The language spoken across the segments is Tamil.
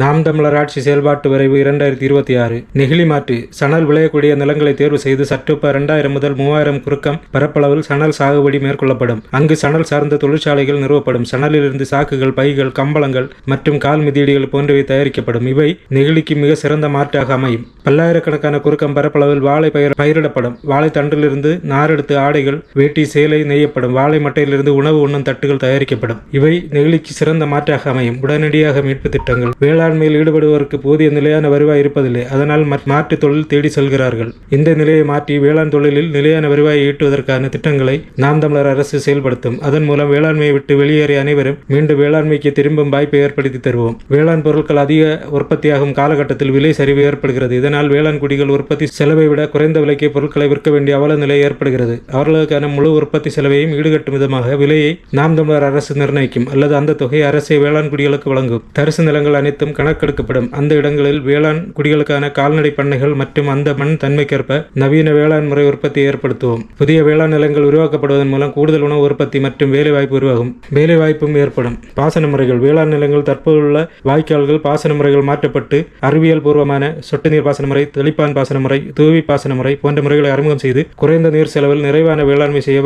நாம் தமிழர் ஆட்சி செயல்பாட்டு வரைவு 2026 நெகிழி மாற்று சணல் விளையக்கூடிய நிலங்களை தேர்வு செய்து சற்றுப்ப 2000 முதல் 3000 குறுக்கம் பரப்பளவில் சணல் சாகுபடி மேற்கொள்ளப்படும். அங்கு சணல் சார்ந்த தொழிற்சாலைகள் நிறுவப்படும். சணலிலிருந்து சாக்குகள், பைகள், கம்பளங்கள் மற்றும் கால் மிதியடிகள் போன்றவை தயாரிக்கப்படும். இவை நெகிழிக்கு மிக சிறந்த மாற்றாக அமையும். பல்லாயிரக்கணக்கான குறுக்கம் பரப்பளவில் வாழை பயிரிடப்படும். வாழை தண்டிலிருந்து நாரெடுத்து ஆடைகள், வேட்டி, சேலை நெய்யப்படும். வாழை மட்டையிலிருந்து உணவு உண்ணும் தட்டுகள் தயாரிக்கப்படும். இவை நெகிழிக்கு சிறந்த மாற்றாக அமையும். உடனடியாக மீட்பு திட்டங்கள். வேளாண்மையில் ஈடுபடுவோருக்கு போதிய நிலையான வருவாய் இருப்பதில்லை. அதனால் மாற்று தொழில் தேடி செல்கிறார்கள். இந்த நிலையை மாற்றி வேளாண் தொழிலில் நிலையான வருவாயை ஈட்டுவதற்கான திட்டங்களை நாம் தமிழர் அரசு செயல்படுத்தும். அதன் மூலம் வேளாண்மையை விட்டு வெளியேறிய அனைவரும் மீண்டும் வேளாண்மைக்கு திரும்பும் வாய்ப்பை ஏற்படுத்தி தருவோம். வேளாண் பொருட்கள் அதிக உற்பத்தியாகும் காலகட்டத்தில் விலை சரிவு ஏற்படுகிறது. இதனால் வேளாண் குடிகள் உற்பத்தி செலவை விட குறைந்த விலைக்கு பொருட்களை விற்க வேண்டிய அவல நிலை ஏற்படுகிறது. அவர்களுக்கான முழு உற்பத்தி செலவையும் ஈடுகட்டும் விதமாக விலையை நாம் தமிழர் அரசு நிர்ணயிக்கும் அல்லது அந்த தொகையை அரசே வேளாண் குடிகளுக்கு வழங்கும். தரிசு நிலங்கள் அனைத்தும் கணக்கெடுக்கப்படும். அந்த இடங்களில் வேளாண் குடிகளுக்கான கால்நடை பண்ணைகள் மற்றும் அந்த மண் தன்மைக்கேற்ப நவீன வேளாண் முறை உற்பத்தியை ஏற்படுத்துவோம். புதிய வேளாண் நிலங்கள் உருவாக்கப்படுவதன் மூலம் கூடுதல் உணவு உற்பத்தி மற்றும் வேலைவாய்ப்பு உருவாகும். வேலைவாய்ப்பும் ஏற்படும். பாசன முறைகள். வேளாண் நிலங்கள் தற்போதுள்ள வாய்க்கால்கள் பாசன முறைகள் மாற்றப்பட்டு அறிவியல் பூர்வமான சொட்டு நீர் பாசன முறை, தெளிப்பான் பாசன முறை, தூவி பாசன முறை போன்ற முறைகளை அறிமுகம் செய்து குறைந்த நீர் செலவில் நிறைவான வேளாண்மை செய்ய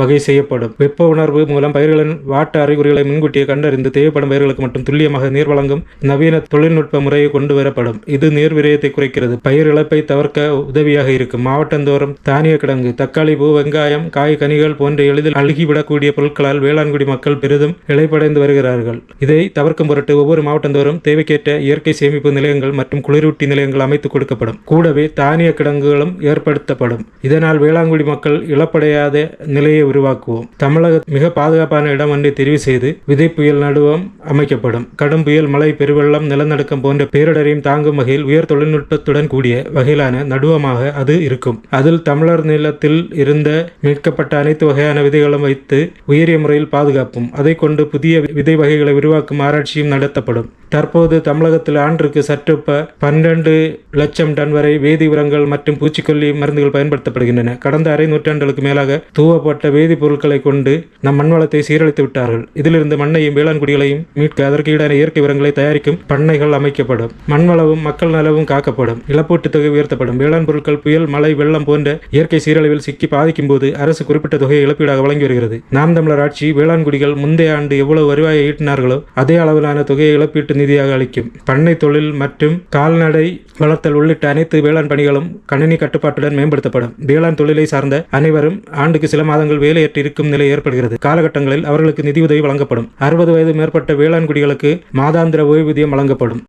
வகை செய்யப்படும். வெப்ப உணர்வு மூலம் பயிர்களின் வாட்ட அறிகுறிகளை முன்கூட்டியே கண்டறிந்து தேவைப்படும் பயிர்களுக்கு மட்டும் துல்லியமாக நீர் வழங்கும் நவீன தொழில்நுட்ப முறையை கொண்டு வரப்படும். இது நீர் விரயத்தை குறைக்கிறது. பயிர் இழப்பை தவிர்க்க உதவியாக இருக்கும். மாவட்டந்தோறும் தானிய கிடங்கு, தக்காளி பூ, வெங்காயம், காய், கனிகள் போன்ற எளிதில் அழுகிவிடக்கூடிய பொருட்களால் வேளாண்குடி மக்கள் பெரிதும் இழைப்படைந்து வருகிறார்கள். இதை தவிர்க்கும் பொருட்டு ஒவ்வொரு மாவட்டந்தோறும் தேவைக்கேற்ற இயற்கை சேமிப்பு நிலையங்கள் மற்றும் குளிரூட்டி நிலையங்கள் அமைத்துக் கொடுக்கப்படும். கூடவே தானிய கிடங்குகளும் ஏற்படுத்தப்படும். இதனால் வேளாண்குடி மக்கள் இழப்படையாத நிலையை உருவாக்குவோம். தமிழக மிக பாதுகாப்பான இடம் ஒன்றை தெரிவு செய்து விதை புயல் நடுவம் அமைக்கப்படும். கடும் புயல், மழை, பெருவெள்ளம், நிலநடுக்கம் போன்ற பேரிடரையும் தாங்கும் வகையில் உயர் தொழில்நுட்பத்துடன் கூடிய வகையிலான நடுவமாக அது இருக்கும். அதில் தமிழர் நிலத்தில் இருந்த மீட்கப்பட்ட அனைத்து வகையான விதைகளும் வைத்து உயரிய முறையில் பாதுகாப்பும். அதை கொண்டு புதிய விதை வகைகளை உருவாக்கும் ஆராய்ச்சியும் நடத்தப்படும். தற்போது தமிழகத்தில் ஆண்டிற்கு சற்றுப்ப 12 லட்சம் டன் வரை வேதி உரங்கள் மற்றும் பூச்சிக்கொல்லி மருந்துகள் பயன்படுத்தப்படுகின்றன. கடந்த அரை நூற்றாண்டுகளுக்கு மேலாக தூவப்பட்ட வேதி பொருட்களை கொண்டு நம் மண்வளத்தை சீரழித்து விட்டார்கள். இதிலிருந்து மண்ணையும் வேளாண் குடிகளையும் மீட்க அதற்கு ஈடான இயற்கை உரங்களை தயாரிக்கும் பண்ணைகள் அமைக்கப்படும். மண்வளவும் மக்கள் நலவும் காக்கப்படும். இழப்பீட்டுத் தொகை உயர்த்தப்படும். வேளாண் பொருட்கள் புயல், மழை, வெள்ளம் போன்ற இயற்கை சீரழிவில் சிக்கி பாதிக்கும் போது அரசு குறிப்பிட்ட தொகையை இழப்பீடாக வழங்கி வருகிறது. நாம் தமிழர் ஆட்சி வேளாண் குடிகள் முந்தைய ஆண்டு எவ்வளவு வருவாயை ஈட்டினார்களோ அதே அளவிலான தொகையை இழப்பீட்டு நிதியாக அளிக்கும். பண்ணை தொழில் மற்றும் கால்நடை வளர்த்தல் உள்ளிட்ட அனைத்து வேளாண் பணிகளும் கணினி கட்டுப்பாட்டுடன் மேம்படுத்தப்படும். வேளாண் தொழிலை சார்ந்த அனைவரும் ஆண்டுக்கு சில மாதங்கள் வேலையற்று இருக்கும் நிலை ஏற்படுகிறது. காலகட்டங்களில் அவர்களுக்கு நிதியுதவி வழங்கப்படும். 60 வயது மேற்பட்ட வேளாண் குடிகளுக்கு மாதாந்திர ஓய்வூதியம் வழங்கப்படும்.